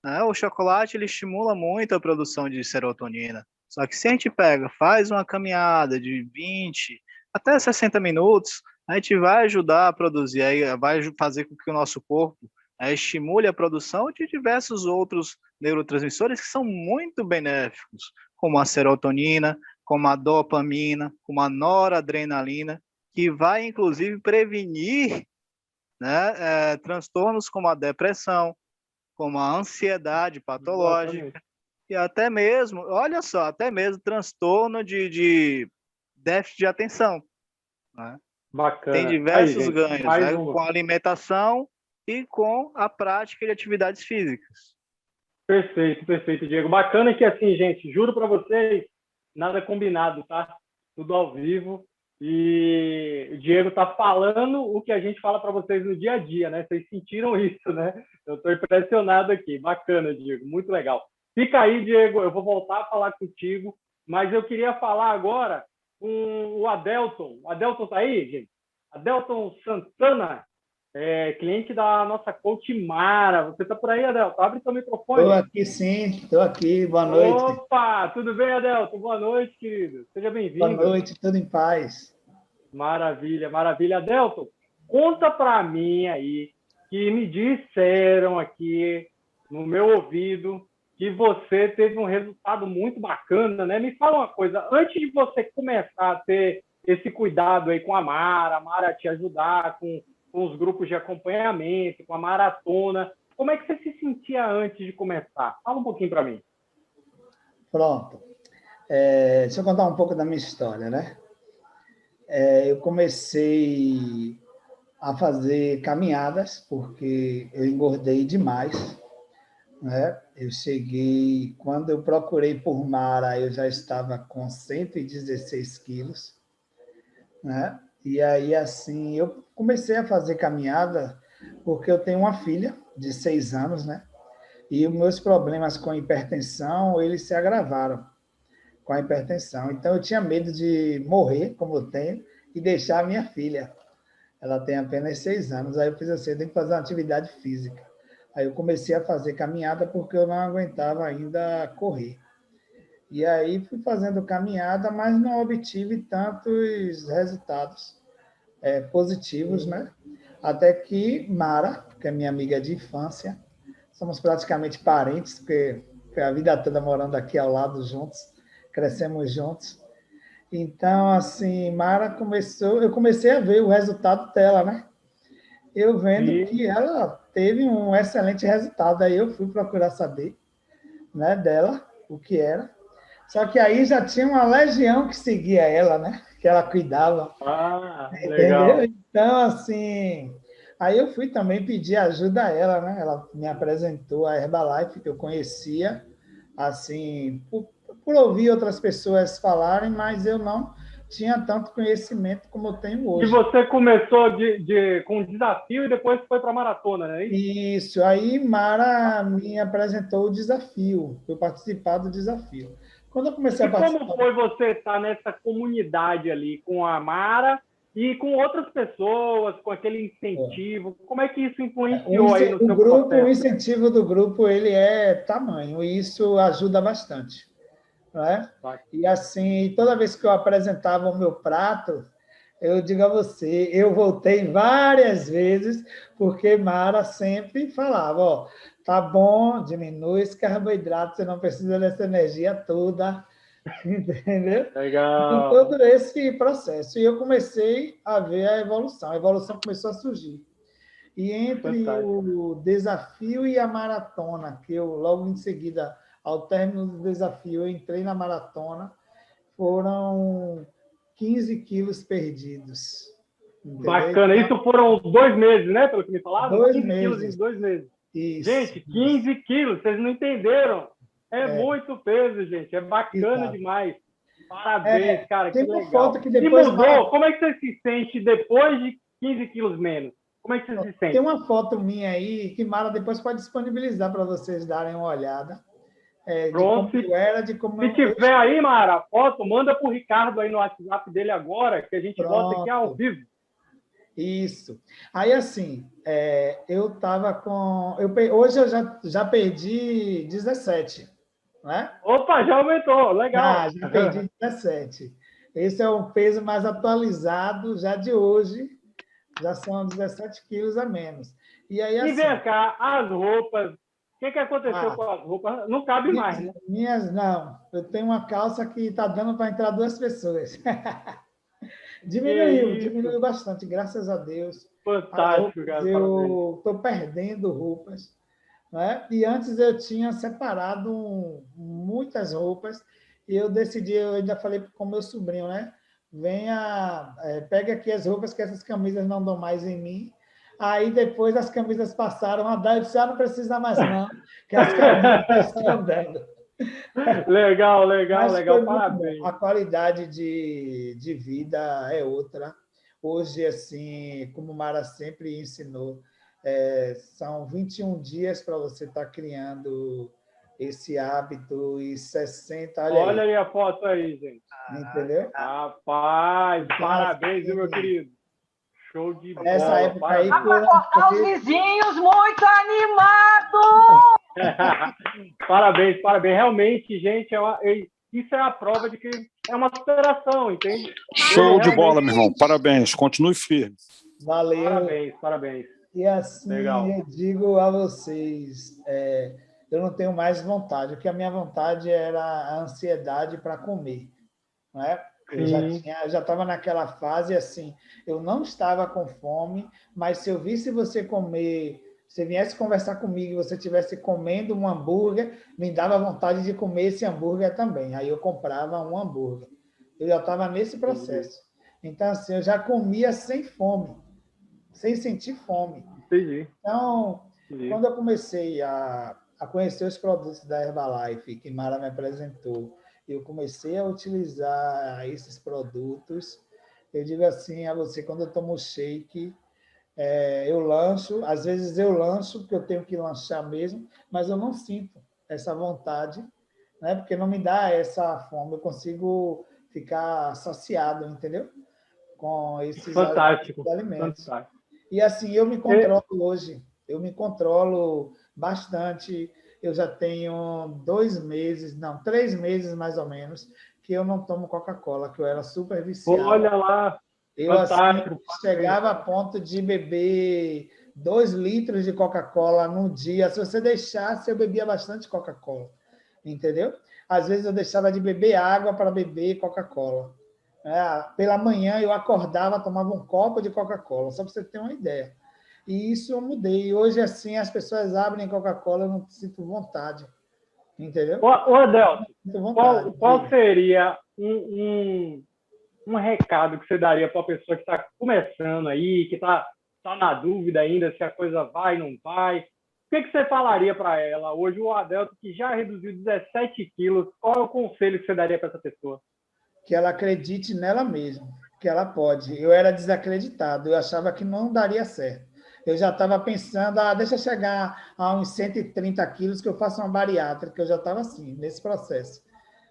né? O chocolate, ele estimula muito a produção de serotonina. Só que se a gente faz uma caminhada de 20 até 60 minutos, a gente vai ajudar a produzir, aí vai fazer com que o nosso corpo estimule a produção de diversos outros neurotransmissores que são muito benéficos, como a serotonina, como a dopamina, como a noradrenalina, que vai, inclusive, prevenir, né, transtornos como a depressão, como a ansiedade patológica, exatamente. E até mesmo, olha só, até mesmo transtorno de déficit de atenção. Né? Bacana. Tem diversos ganhos, né? Com a alimentação e com a prática de atividades físicas. Perfeito, perfeito, Diego. Bacana que, assim, gente, juro para vocês, nada combinado, tá? Tudo ao vivo. E o Diego tá falando o que a gente fala para vocês no dia a dia, né? Vocês sentiram isso, né? Eu estou impressionado aqui. Bacana, Diego. Muito legal. Fica aí, Diego. Eu vou voltar a falar contigo, mas eu queria falar agora com o Adelton. O Adelton tá aí, gente? Adelton Santana, cliente da nossa coach Mara. Você tá por aí, Adelton? Abre seu microfone. Estou aqui, sim. Estou aqui. Boa noite. Opa! Tudo bem, Adelton? Boa noite, querido. Seja bem-vindo. Boa noite. Tudo em paz. Maravilha, maravilha. Adelton, conta para mim aí, que me disseram aqui no meu ouvido que você teve um resultado muito bacana, né? Me fala uma coisa, antes de você começar a ter esse cuidado aí com a Mara te ajudar com os grupos de acompanhamento, com a maratona, como é que você se sentia antes de começar? Fala um pouquinho para mim. Pronto. Deixa eu contar um pouco da minha história, né? Eu comecei a fazer caminhadas, porque eu engordei demais, né? Eu cheguei, quando eu procurei por Mara, eu já estava com 116 quilos, né? E aí, assim, eu comecei a fazer caminhada porque eu tenho uma filha de 6 anos, né? E os meus problemas com hipertensão, eles se agravaram com a hipertensão. Então, eu tinha medo de morrer, como eu tenho, e deixar a minha filha. Ela tem apenas 6 anos. Aí eu fiz assim, eu tenho que fazer uma atividade física. Aí eu comecei a fazer caminhada porque eu não aguentava ainda correr. E aí fui fazendo caminhada, mas não obtive tantos resultados positivos, né? Até que Mara, que é minha amiga de infância, somos praticamente parentes, porque a vida toda morando aqui ao lado juntos, crescemos juntos. Então, assim, Mara eu comecei a ver o resultado dela, né? Eu vendo Sim. que ela teve um excelente resultado, aí eu fui procurar saber, né, dela, o que era. Só que aí já tinha uma legião que seguia ela, né? Que ela cuidava, Ah, entendeu? legal. Então, assim, aí eu fui também pedir ajuda a ela, né? Ela me apresentou a Herbalife, que eu conhecia, assim, por ouvir outras pessoas falarem, mas eu não tinha tanto conhecimento como eu tenho E hoje. você começou com um desafio e depois foi para a maratona, não é isso? Isso, aí Mara me apresentou o desafio, eu participar do desafio. Quando eu comecei a E como participar, foi você estar nessa comunidade ali com a Mara e com outras pessoas, com aquele incentivo? Como é que isso influenciou aí no o seu grupo, o processo? incentivo do grupo, ele é tamanho, e isso ajuda bastante, não é? E assim, toda vez que eu apresentava o meu prato, eu digo a você, eu voltei várias vezes, porque Mara sempre falava, ó, tá bom, diminui esse carboidrato, você não precisa dessa energia toda, entendeu? Então, Legal. todo esse processo. E eu comecei a ver a evolução começou a surgir. E entre Fantástico. o desafio e a maratona, que eu logo em seguida, ao término do desafio, eu entrei na maratona, foram 15 quilos perdidos. Entendeu? Bacana. Então, Isso foram 2 meses, né? Pelo que me falaram, 2 15 quilos em meses. 2 meses. Isso, Gente, isso. 15 quilos, vocês não entenderam. É muito peso, gente. É bacana Exato. demais. Parabéns, cara, que Tem uma legal. foto que E depois mudou? Como é que você se sente depois de 15 quilos menos? Como é que você se tem sente? uma foto minha aí que Mara depois pode disponibilizar para vocês darem uma olhada, de como Pronto. eu era, de como Se eu tiver aí, Mara, a foto, manda para o Ricardo aí no WhatsApp dele agora, que a gente bota aqui ao pronto. vivo. Isso. Aí, assim, eu estava com. Hoje eu já perdi 17, né? Opa, já aumentou, legal. Já perdi 17. Esse é um peso mais atualizado, já de hoje, já são 17 quilos a menos. E aí, E vem assim, cá, as roupas, o que aconteceu ah, com as roupas? Não cabe mais, né? minhas não. Eu tenho uma calça que está dando para entrar 2 pessoas. Que Diminuiu isso, bastante, graças a Deus. As fantástico, roupas, cara, parabéns. eu estou perdendo roupas, né? E antes eu tinha separado muitas roupas e eu decidi, eu ainda falei com meu sobrinho, né? Venha, pega aqui as roupas que essas camisas não dão mais em mim. Aí depois as camisas passaram a dar, eu disse, não precisa mais não, que as camisas estão dando. Legal, legal, Mas foi legal, muito bom. parabéns. A qualidade de vida é outra. Hoje, assim, como Mara sempre ensinou, são 21 dias para você estar criando esse hábito e 60, olha Olha aí, aí a foto aí, gente. entendeu? Rapaz, Então, parabéns, viu, meu assim, querido? Show de nessa bola, época aí Dá parabéns. para foram. cortar os vizinhos muito animados! Parabéns, parabéns. Realmente, gente, isso é a prova de que é uma superação, entende? Ele Show de bola, realmente. meu irmão. Parabéns. Continue firme. Valeu. Parabéns, parabéns. E assim Legal. eu digo a vocês, eu não tenho mais vontade, porque a minha vontade era a ansiedade para comer, não é? Eu Sim. já estava naquela fase assim, eu não estava com fome, mas se eu visse você comer, se viesse conversar comigo e você estivesse comendo um hambúrguer, me dava vontade de comer esse hambúrguer também. Aí eu comprava um hambúrguer. Eu já estava nesse Entendi. processo. Então, assim, eu já comia sem fome, sem sentir fome. Entendi. Então, Entendi. quando eu comecei a conhecer os produtos da Herbalife, que Mara me apresentou, eu comecei a utilizar esses produtos, eu digo assim a você, quando eu tomo shake, eu lancho, às vezes eu lancho, porque eu tenho que lanchar mesmo, mas eu não sinto essa vontade, né? Porque não me dá essa fome, eu consigo ficar saciado, entendeu? Com esses Fantástico. alimentos. Fantástico. E assim, eu me E- controlo hoje, eu me controlo bastante. Eu já tenho 2 meses, não, 3 meses mais ou menos, que eu não tomo Coca-Cola, que eu era super viciado. Olha lá. Eu, assim, Fantástico. Parabéns. chegava a ponto de beber 2 litros de Coca-Cola no dia. Se você deixasse, eu bebia bastante Coca-Cola, entendeu? Às vezes eu deixava de beber água para beber Coca-Cola. Pela manhã eu acordava, tomava um copo de Coca-Cola, só para você ter uma ideia. E isso eu mudei. Hoje, assim, as pessoas abrem Coca-Cola, eu não sinto vontade. Entendeu? Ô Adelson, Sinto vontade. qual seria um recado que você daria para a pessoa que está começando aí, que está na dúvida ainda se a coisa vai ou não vai? O que você falaria para ela hoje, o Adelson, que já reduziu 17 quilos, qual é o conselho que você daria para essa pessoa? Que ela acredite nela mesma, que ela pode. Eu era desacreditado, eu achava que não daria certo. Eu já estava pensando, deixa eu chegar a uns 130 quilos que eu faço uma bariátrica, eu já estava assim, nesse processo.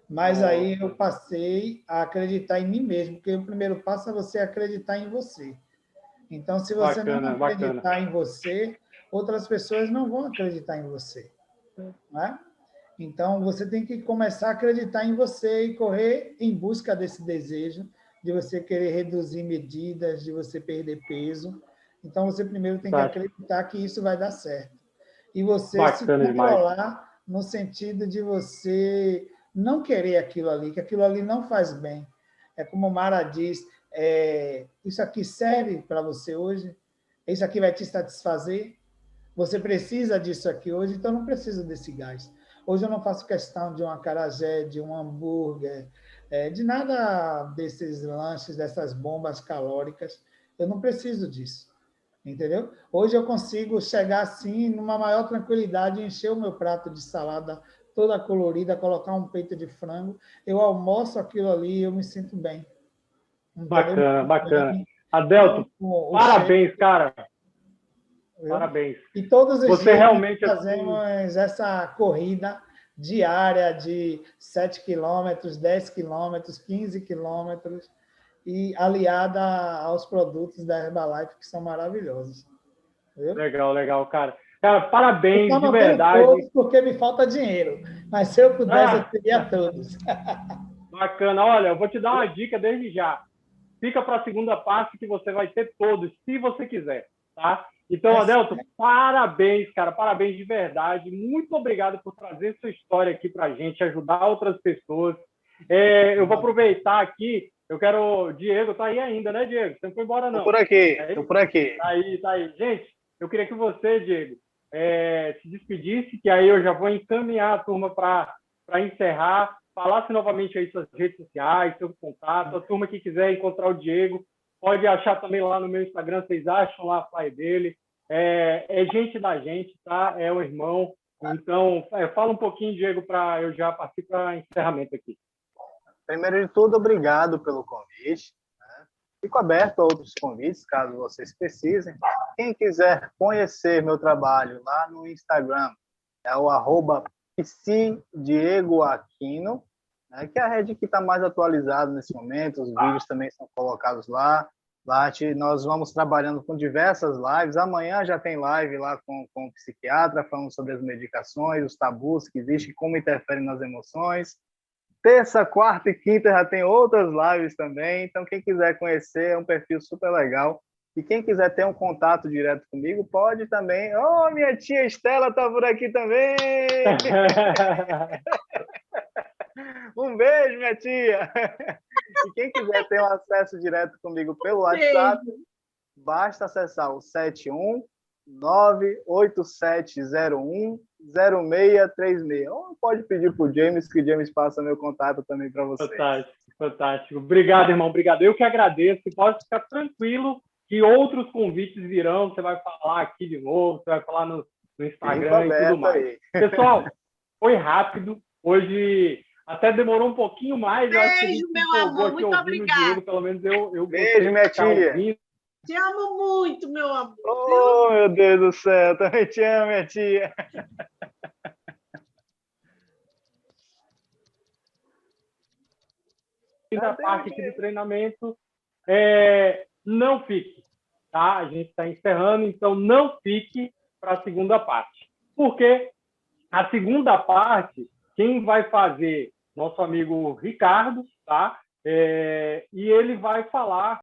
Mas aí eu passei a acreditar em mim mesmo, porque o primeiro passo é você acreditar em você. Então, se você não acreditar em você, outras pessoas não vão acreditar em você. Não é? Então, você tem que começar a acreditar em você e correr em busca desse desejo de você querer reduzir medidas, de você perder peso. Então, você primeiro tem que acreditar que isso vai dar certo. E você se controlar no sentido de você não querer aquilo ali, que aquilo ali não faz bem. É como o Mara diz, isso aqui serve para você hoje? Isso aqui vai te satisfazer? Você precisa disso aqui hoje, então não precisa desse gás. Hoje eu não faço questão de um acarajé, de um hambúrguer, de nada desses lanches, dessas bombas calóricas. Eu não preciso disso, entendeu? Hoje eu consigo chegar assim, numa maior tranquilidade, encher o meu prato de salada toda colorida, colocar um peito de frango. Eu almoço aquilo ali e eu me sinto bem. Entendeu? Bacana. Adelson, parabéns, cara. Parabéns. E todos os Você dias realmente fazemos essa corrida diária de 7 quilômetros, 10 quilômetros, 15 quilômetros, e aliada aos produtos da Herbalife, que são maravilhosos. Viu? Legal, cara. Cara, parabéns, de verdade. Todos porque me falta dinheiro, mas se eu pudesse, eu teria todos. Bacana. Olha, eu vou te dar uma dica desde já. Fica para a segunda parte que você vai ter todos, se você quiser, tá? Então, Adelson, parabéns, cara, parabéns de verdade. Muito obrigado por trazer sua história aqui para a gente, ajudar outras pessoas. Eu vou aproveitar aqui, eu quero... Diego, tá aí ainda, né, Diego? Você não foi embora, não. Tô por aqui. Tá aí. Gente, eu queria que você, Diego, se despedisse, que aí eu já vou encaminhar a turma para encerrar. Falasse novamente aí suas redes sociais, seu contato. A turma que quiser encontrar o Diego, pode achar também lá no meu Instagram, vocês acham lá a flyer dele. É gente da gente, tá? É o irmão. Então, fala um pouquinho, Diego, para eu já partir para encerramento aqui. Primeiro de tudo, obrigado pelo convite. Né? Fico aberto a outros convites, caso vocês precisem. Quem quiser conhecer meu trabalho lá no Instagram, é o @psidiegoaquino, né, que é a rede que está mais atualizada nesse momento. Os vídeos também são colocados lá. Nós vamos trabalhando com diversas lives. Amanhã já tem live lá com o psiquiatra, falando sobre as medicações, os tabus que existem, como interferem nas emoções. Terça, quarta e quinta já tem outras lives também. Então, quem quiser conhecer, é um perfil super legal. E quem quiser ter um contato direto comigo, pode também. Minha tia Estela está por aqui também! Um beijo, minha tia! E quem quiser ter um acesso direto comigo pelo WhatsApp, basta acessar o 71987010636. Ou pode pedir para o James, que o James passa meu contato também para vocês. Fantástico. Obrigado, irmão. Obrigado. Eu que agradeço. Pode ficar tranquilo que outros convites virão. Você vai falar aqui de novo, você vai falar no Instagram e tudo mais. Aí. Pessoal, foi rápido. Hoje até demorou um pouquinho mais. Beijo, meu amor. Muito obrigada. Pelo menos eu beijo, minha tia. Ouvindo. Te amo muito, meu amor. Oh, meu Deus do céu. Também te amo, minha tia. Da parte aqui do treinamento, não fique, tá? A gente está encerrando, então não fique para a segunda parte. Porque a segunda parte, quem vai fazer? Nosso amigo Ricardo, tá? E ele vai falar